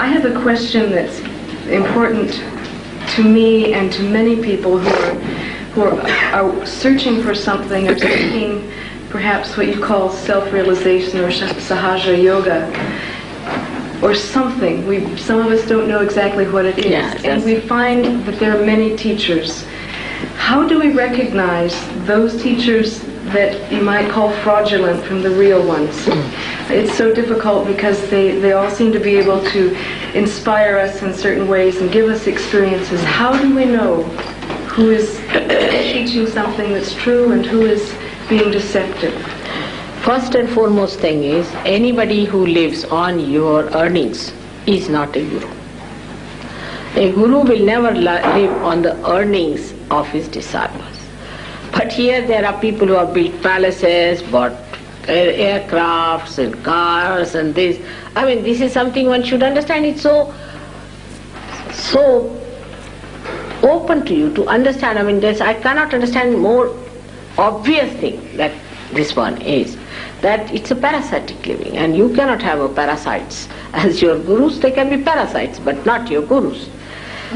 I have a question that's important to me and to many people who are searching for something, or seeking perhaps what you call self-realization or sahaja yoga, or something. Some of us don't know exactly what it is. Yes, and we find that there are many teachers. How do we recognize those teachers that you might call fraudulent from the real ones? It's so difficult because they all seem to be able to inspire us in certain ways and give us experiences. How do we know who is teaching something that's true and who is being deceptive? First and foremost thing is, anybody who lives on your earnings is not a guru. A guru will never live on the earnings of his disciples. But here there are people who have built palaces, bought aircrafts and cars and this. I mean, this is something one should understand. It's so open to you to understand. I mean, I cannot understand more obvious thing that this one is, that it's a parasitic living, and you cannot have a parasites as your gurus. They can be parasites, but not your gurus.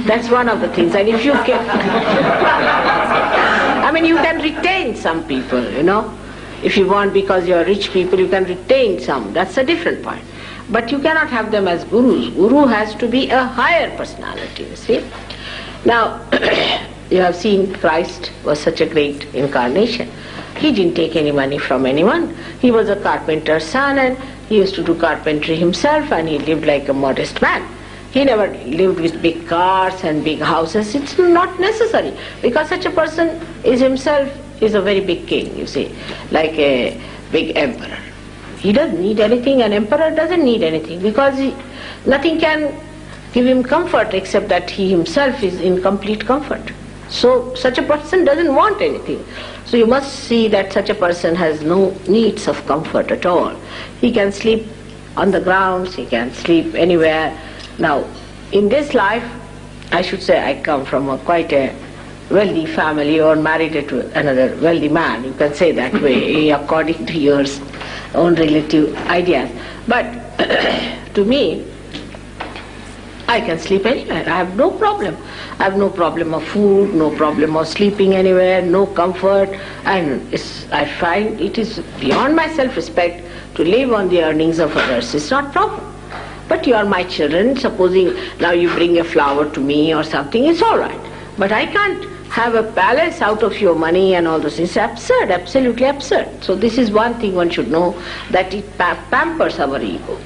That's one of the things. And if you can, I mean, you can retain some people, you know. If you want, because you are rich people, you can retain some. That's a different point. But you cannot have them as gurus. Guru has to be a higher personality, you see. Now, you have seen Christ was such a great incarnation. He didn't take any money from anyone. He was a carpenter's son, and he used to do carpentry himself, and he lived like a modest man. He never lived with big cars and big houses. It's not necessary, because such a person is himself is a very big king, you see, like a big emperor. He doesn't need anything. An emperor doesn't need anything, because nothing can give him comfort except that he himself is in complete comfort. So such a person doesn't want anything. So you must see that such a person has no needs of comfort at all. He can sleep on the grounds, he can sleep anywhere. Now, in this life, I should say I come from quite a wealthy family, or married to another wealthy man. You can say that way, according to your own relative ideas. But to me, I can sleep anywhere. I have no problem. I have no problem of food, no problem of sleeping anywhere, no comfort. And I find it is beyond my self-respect to live on the earnings of others. It's not problem. But you are my children. Supposing now you bring a flower to me or something, it's all right. But I can't have a palace out of your money and all this. It's absurd, absolutely absurd. So this is one thing one should know, that it pampers our ego,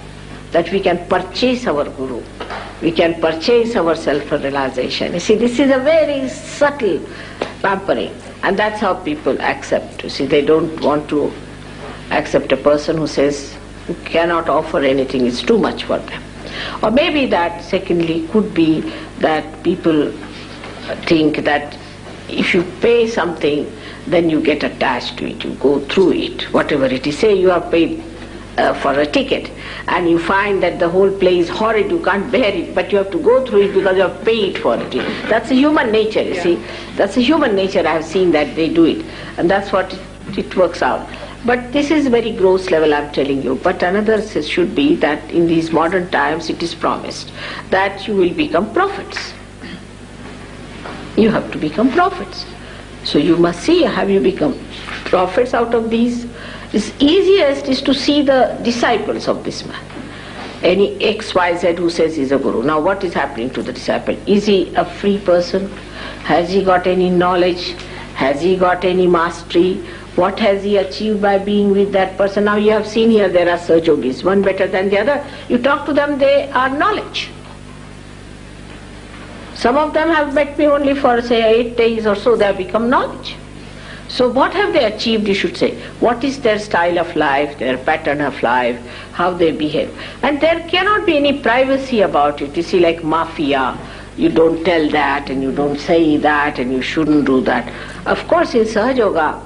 that we can purchase our guru. We can purchase our self-realization. You see, this is a very subtle pampering, and that's how people accept. You see, they don't want to accept a person who says, who cannot offer anything, it's too much for them. Or maybe that, secondly, could be that people think that if you pay something, then you get attached to it, you go through it, whatever it is. Say you have paid for a ticket, and you find that the whole play is horrid, you can't bear it, but you have to go through it because you have paid for it. That's a human nature, you see. That's a human nature. I have seen that they do it, and that's what it works out. But this is very gross level, I'm telling you. But another should be that in these modern times it is promised that you will become prophets. You have to become prophets. So you must see, have you become prophets out of these? It's easiest is to see the disciples of this man. Any XYZ who says he's a guru. Now what is happening to the disciple? Is he a free person? Has he got any knowledge? Has he got any mastery? What has he achieved by being with that person? Now you have seen here there are Sahajogis, one better than the other. You talk to them, they are knowledge. Some of them have met me only for say 8 days or so, they have become knowledge. So what have they achieved, you should say? What is their style of life, their pattern of life, how they behave? And there cannot be any privacy about it. You see, like mafia, you don't tell that and you don't say that and you shouldn't do that. Of course in Sahaja Yoga,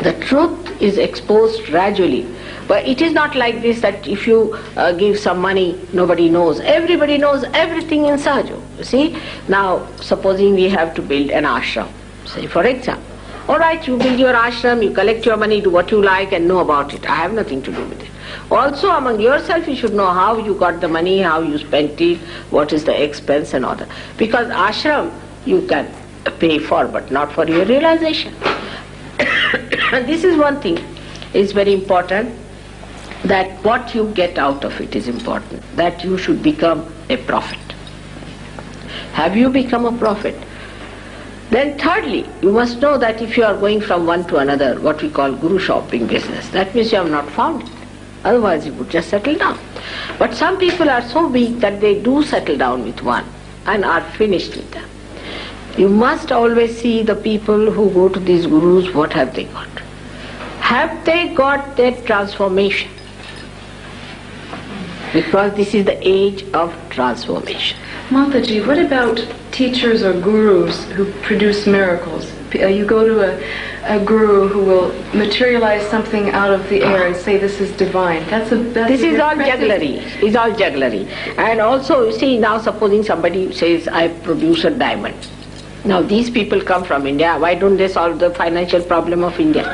the truth is exposed gradually. But it is not like this that if you give some money, nobody knows. Everybody knows everything in Sahaja. You see, now supposing we have to build an ashram, say for example. All right, you build your ashram, you collect your money, do what you like and know about it. I have nothing to do with it. Also among yourself you should know how you got the money, how you spent it, what is the expense and all that. Because ashram you can pay for, but not for your realization. And this is one thing, is very important, that what you get out of it is important, that you should become a prophet. Have you become a prophet? Then thirdly, you must know that if you are going from one to another, what we call guru shopping business, that means you have not found it. Otherwise you would just settle down. But some people are so weak that they do settle down with one and are finished with them. You must always see the people who go to these gurus, what have they got? Have they got their transformation? Because this is the age of transformation. Mataji, what about teachers or gurus who produce miracles? You go to a guru who will materialize something out of the air and say this is divine. This is all jugglery. It's all jugglery. And also, you see, now supposing somebody says, I produce a diamond. Now these people come from India. Why don't they solve the financial problem of India?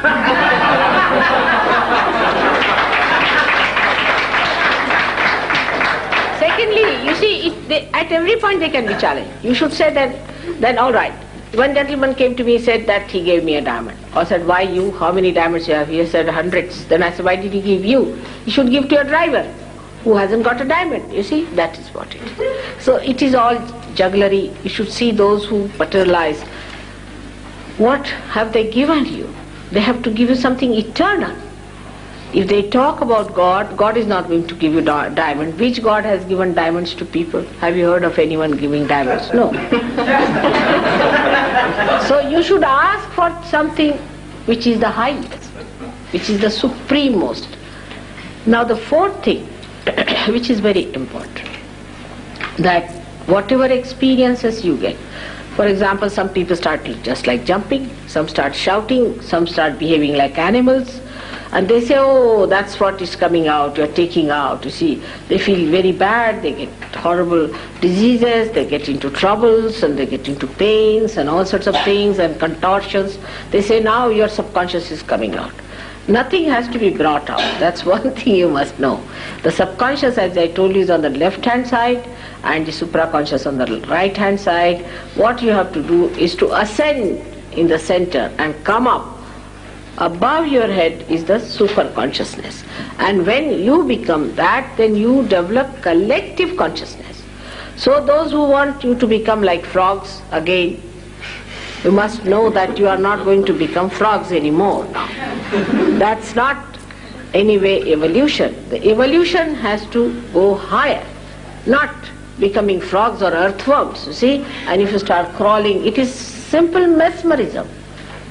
Secondly, you see, at every point they can be challenged. You should say that, then all right. One gentleman came to me and said that he gave me a diamond. I said, why you? How many diamonds you have? He said, hundreds. Then I said, why did he give you? He should give to your driver who hasn't got a diamond. You see, that is what it is. So it is all jugglery. You should see those who materialize. What have they given you? They have to give you something eternal. If they talk about God, God is not going to give you diamond. Which God has given diamonds to people? Have you heard of anyone giving diamonds? No. So you should ask for something which is the highest, which is the supremost. Now the fourth thing, which is very important, that whatever experiences you get, for example, some people start just like jumping, some start shouting, some start behaving like animals, and they say, oh, that's what is coming out, you're taking out, you see. They feel very bad, they get horrible diseases, they get into troubles, and they get into pains, and all sorts of things, and contortions. They say, now your subconscious is coming out. Nothing has to be brought out. That's one thing you must know. The subconscious, as I told you, is on the left-hand side, and the supraconscious on the right-hand side. What you have to do is to ascend in the center and come up. Above your head is the super consciousness. And when you become that, then you develop collective consciousness. So those who want you to become like frogs, again, you must know that you are not going to become frogs anymore now. That's not anyway evolution. The evolution has to go higher, not becoming frogs or earthworms, you see. And if you start crawling, it is simple mesmerism.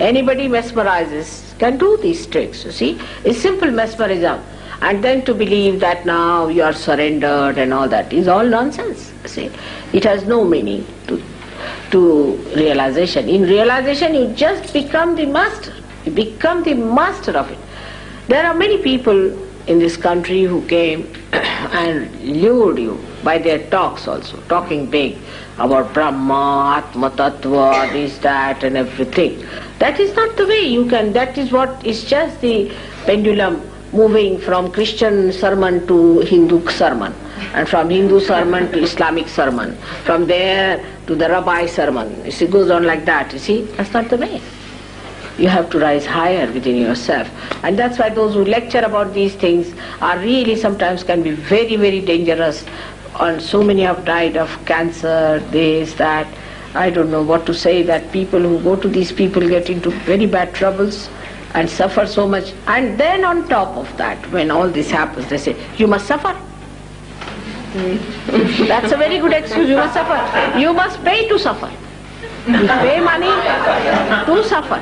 Anybody mesmerizes can do these tricks, you see. It's simple mesmerism. And then to believe that now you are surrendered and all that is all nonsense, you see. It has no meaning to realization. In realization you just become the master. You become the master of it. There are many people in this country who came and lured you by their talks also, talking big about Brahma, Atma Tattva, this, that and everything. That is not the way you can, that is what is just the pendulum moving from Christian sermon to Hindu sermon, and from Hindu sermon to Islamic sermon, from there to the Rabbi sermon. You see, it goes on like that, you see. That's not the way. You have to rise higher within yourself. And that's why those who lecture about these things are really sometimes can be very, very dangerous. And so many have died of cancer, this, that. I don't know what to say, that people who go to these people get into very bad troubles and suffer so much. And then on top of that, when all this happens, they say, you must suffer. That's a very good excuse, you must suffer. You must pay to suffer. You pay money to suffer.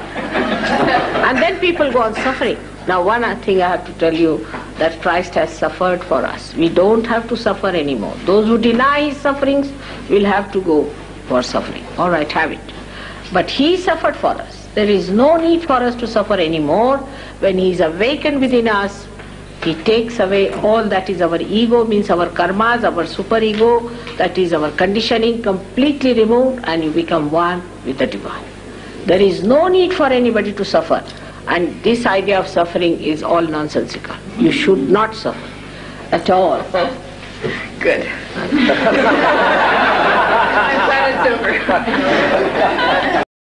And then people go on suffering. Now one thing I have to tell you, that Christ has suffered for us. We don't have to suffer anymore. Those who deny his sufferings will have to go for suffering. All right, have it. But he suffered for us. There is no need for us to suffer anymore. When he is awakened within us, he takes away all that is our ego, means our karmas, our superego, that is our conditioning, completely removed, and you become one with the divine. There is no need for anybody to suffer. And this idea of suffering is all nonsensical. You should not suffer at all. Good. I'm glad it's over.